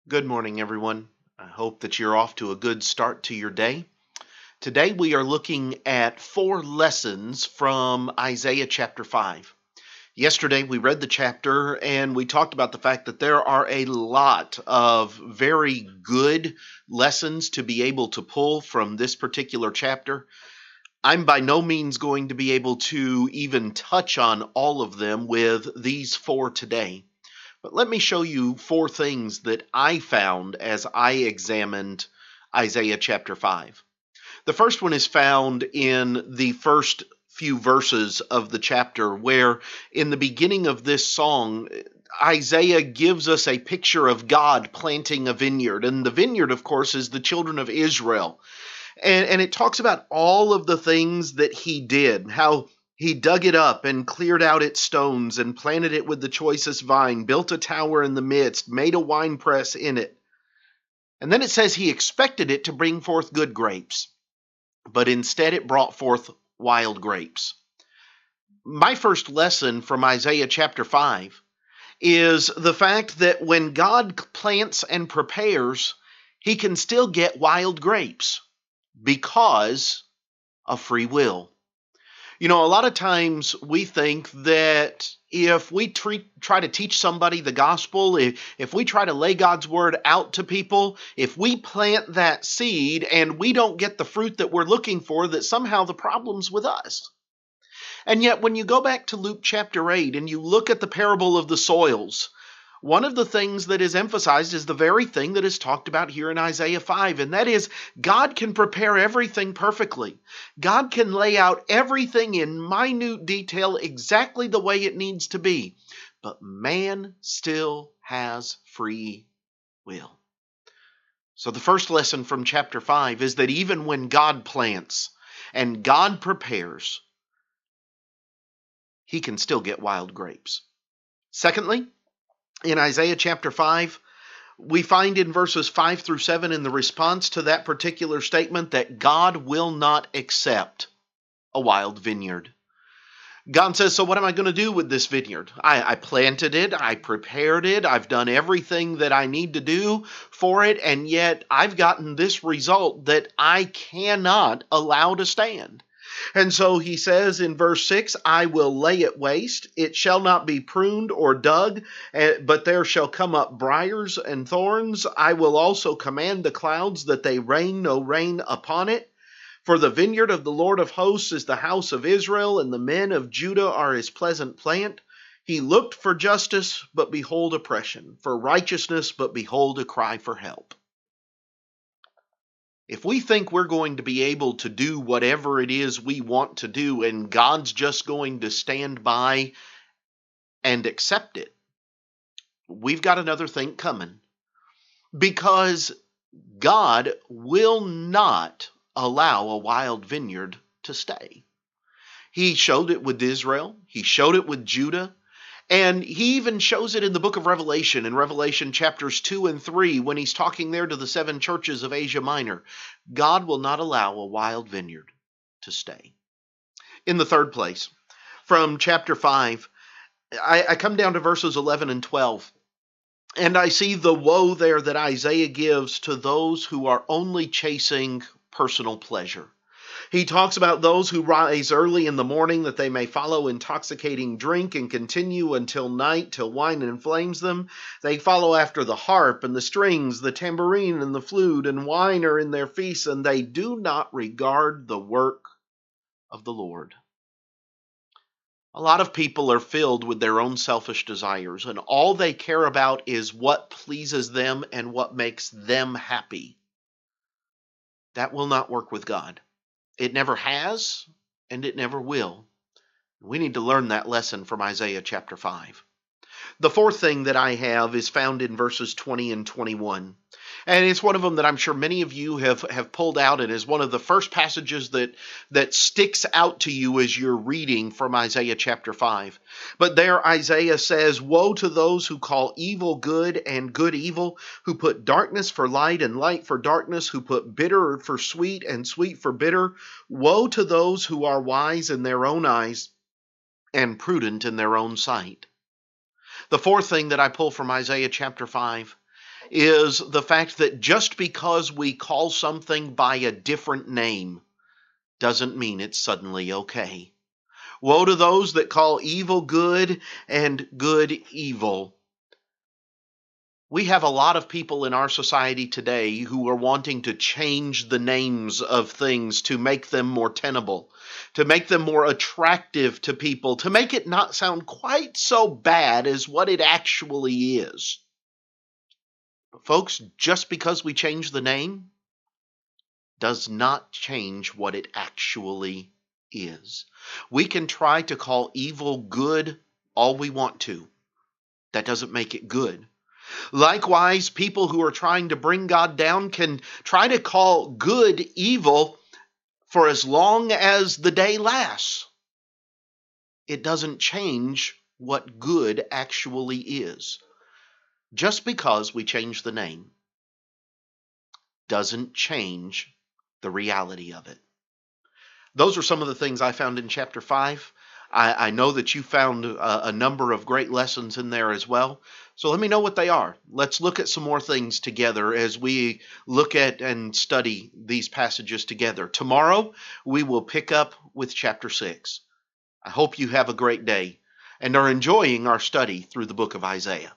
Good morning, everyone. I hope that you're off to a good start to your day. Today we are looking at 4 lessons from Isaiah chapter 5. Yesterday we read the chapter and we talked about the fact that there are a lot of very good lessons to be able to pull from this particular chapter. I'm by no means going to be able to even touch on all of them with these 4 today. But let me show you 4 things that I found as I examined Isaiah chapter 5. The first one is found in the first few verses of the chapter, where in the beginning of this song, Isaiah gives us a picture of God planting a vineyard. And the vineyard, of course, is the children of Israel. And it talks about all of the things that he did, how he dug it up and cleared out its stones and planted it with the choicest vine, built a tower in the midst, made a winepress in it. And then it says he expected it to bring forth good grapes, but instead it brought forth wild grapes. My first lesson from Isaiah chapter 5 is the fact that when God plants and prepares, he can still get wild grapes because of free will. You know, a lot of times we think that if we try to teach somebody the gospel, if we try to lay God's word out to people, if we plant that seed and we don't get the fruit that we're looking for, that somehow the problem's with us. And yet when you go back to Luke chapter 8 and you look at the parable of the soils, one of the things that is emphasized is the very thing that is talked about here in Isaiah 5, and that is God can prepare everything perfectly. God can lay out everything in minute detail exactly the way it needs to be, but man still has free will. So the first lesson from chapter 5 is that even when God plants and God prepares, he can still get wild grapes. Secondly, in Isaiah chapter 5, we find in verses 5 through 7 in the response to that particular statement that God will not accept a wild vineyard. God says, so what am I going to do with this vineyard? I planted it, I prepared it, I've done everything that I need to do for it, and yet I've gotten this result that I cannot allow to stand. And so he says in verse 6, I will lay it waste. It shall not be pruned or dug, but there shall come up briars and thorns. I will also command the clouds that they rain no rain upon it. For the vineyard of the Lord of hosts is the house of Israel, and the men of Judah are his pleasant plant. He looked for justice, but behold oppression, for righteousness, but behold a cry for help. If we think we're going to be able to do whatever it is we want to do and God's just going to stand by and accept it, we've got another thing coming. Because God will not allow a wild vineyard to stay. He showed it with Israel. He showed it with Judah. And he even shows it in the book of Revelation, in Revelation chapters 2 and 3, when he's talking there to the 7 churches of Asia Minor. God will not allow a wild vineyard to stay. In the third place, from chapter 5, I come down to verses 11 and 12, and I see the woe there that Isaiah gives to those who are only chasing personal pleasure. He talks about those who rise early in the morning that they may follow intoxicating drink and continue until night, till wine inflames them. They follow after the harp and the strings, the tambourine and the flute, and wine are in their feasts, and they do not regard the work of the Lord. A lot of people are filled with their own selfish desires, and all they care about is what pleases them and what makes them happy. That will not work with God. It never has, and it never will. We need to learn that lesson from Isaiah chapter 5. The fourth thing that I have is found in verses 20 and 21. And it's one of them that I'm sure many of you have pulled out, and is one of the first passages that sticks out to you as you're reading from Isaiah chapter 5. But there Isaiah says, woe to those who call evil good and good evil, who put darkness for light and light for darkness, who put bitter for sweet and sweet for bitter. Woe to those who are wise in their own eyes and prudent in their own sight. The fourth thing that I pull from Isaiah chapter 5 is the fact that just because we call something by a different name doesn't mean it's suddenly okay. Woe to those that call evil good and good evil. We have a lot of people in our society today who are wanting to change the names of things to make them more tenable, to make them more attractive to people, to make it not sound quite so bad as what it actually is. But folks, just because we change the name does not change what it actually is. We can try to call evil good all we want to. That doesn't make it good. Likewise, people who are trying to bring God down can try to call good evil for as long as the day lasts. It doesn't change what good actually is. Just because we change the name doesn't change the reality of it. Those are some of the things I found in chapter 5. I know that you found a number of great lessons in there as well. So let me know what they are. Let's look at some more things together as we look at and study these passages together. Tomorrow, we will pick up with chapter 6. I hope you have a great day and are enjoying our study through the book of Isaiah.